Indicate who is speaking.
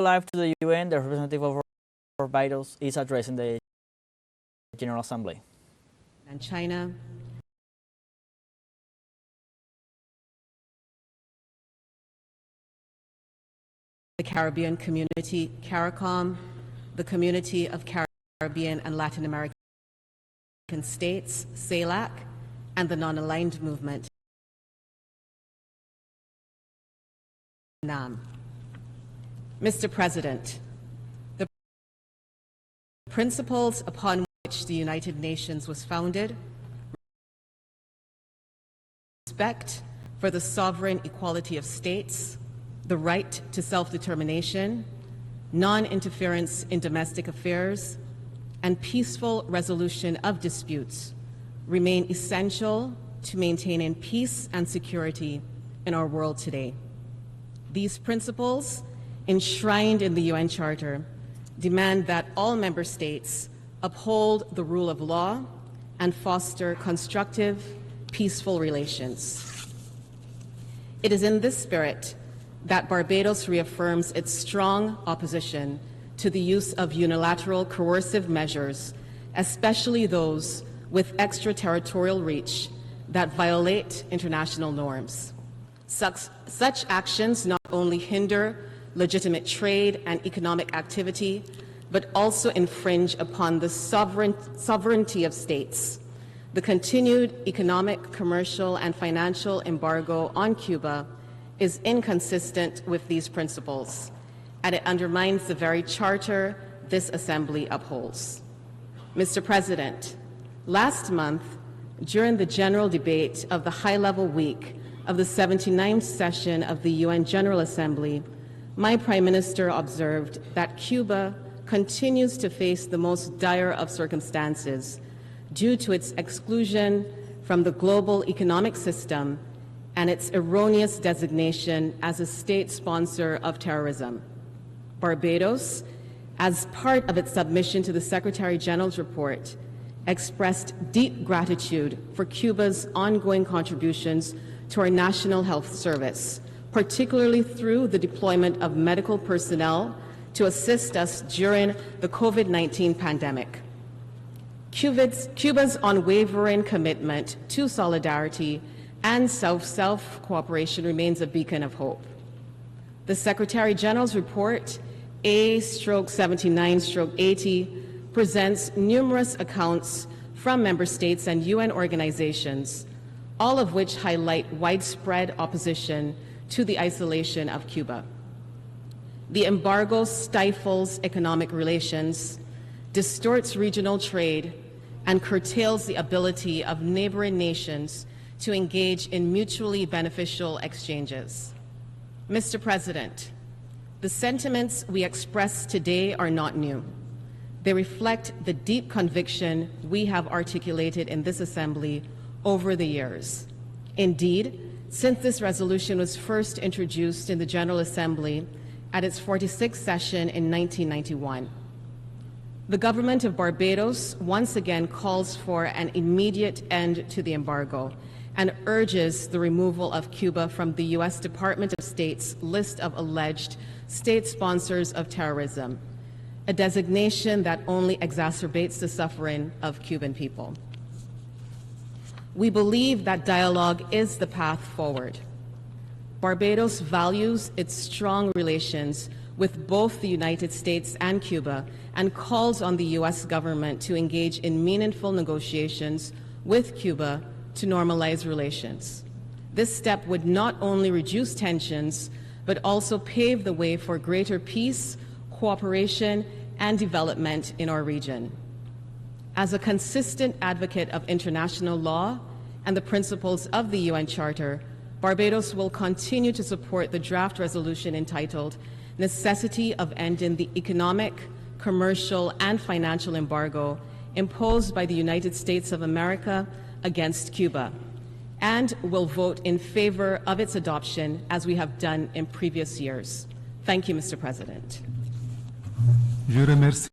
Speaker 1: live to the UN, the representative of Barbados is addressing the General Assembly.
Speaker 2: And China. The Caribbean Community, CARICOM, the Community of Caribbean and Latin American States, CELAC, and the Non-Aligned Movement, NAM. Mr. President, the principles upon which the United Nations was founded, respect for the sovereign equality of states, the right to self-determination, non-interference in domestic affairs, and peaceful resolution of disputes remain essential to maintaining peace and security in our world today. These principles, enshrined in the UN Charter, demand that all member states uphold the rule of law and foster constructive, peaceful relations. It is in this spirit that Barbados reaffirms its strong opposition to the use of unilateral coercive measures, especially those with extraterritorial reach that violate international norms. Such actions not only hinder legitimate trade and economic activity, but also infringe upon the sovereignty of states. The continued economic, commercial, and financial embargo on Cuba is inconsistent with these principles, and it undermines the very charter this Assembly upholds. Mr. President, last month, during the general debate of the high-level week of the 79th session of the UN General Assembly, my Prime Minister observed that Cuba continues to face the most dire of circumstances due to its exclusion from the global economic system and its erroneous designation as a state sponsor of terrorism. Barbados, as part of its submission to the Secretary General's report, expressed deep gratitude for Cuba's ongoing contributions to our National Health Service, particularly through the deployment of medical personnel to assist us during the COVID-19 pandemic. Cuba's unwavering commitment to solidarity and self-cooperation remains a beacon of hope. The Secretary General's report, A/79/80, presents numerous accounts from member states and UN organizations, all of which highlight widespread opposition to the isolation of Cuba. The embargo stifles economic relations, distorts regional trade, and curtails the ability of neighboring nations to engage in mutually beneficial exchanges. Mr. President, the sentiments we express today are not new. They reflect the deep conviction we have articulated in this Assembly over the years. Indeed, since this resolution was first introduced in the General Assembly at its 46th session in 1991. The government of Barbados once again calls for an immediate end to the embargo and urges the removal of Cuba from the U.S. Department of State's list of alleged state sponsors of terrorism, a designation that only exacerbates the suffering of Cuban people. We believe that dialogue is the path forward. Barbados values its strong relations with both the United States and Cuba and calls on the U.S. government to engage in meaningful negotiations with Cuba to normalize relations. This step would not only reduce tensions, but also pave the way for greater peace, cooperation, and development in our region. As a consistent advocate of international law and the principles of the UN Charter, Barbados will continue to support the draft resolution entitled Necessity of Ending the Economic, Commercial, and Financial Embargo imposed by the United States of America against Cuba, and will vote in favor of its adoption as we have done in previous years. Thank you, Mr. President.
Speaker 3: Je remercie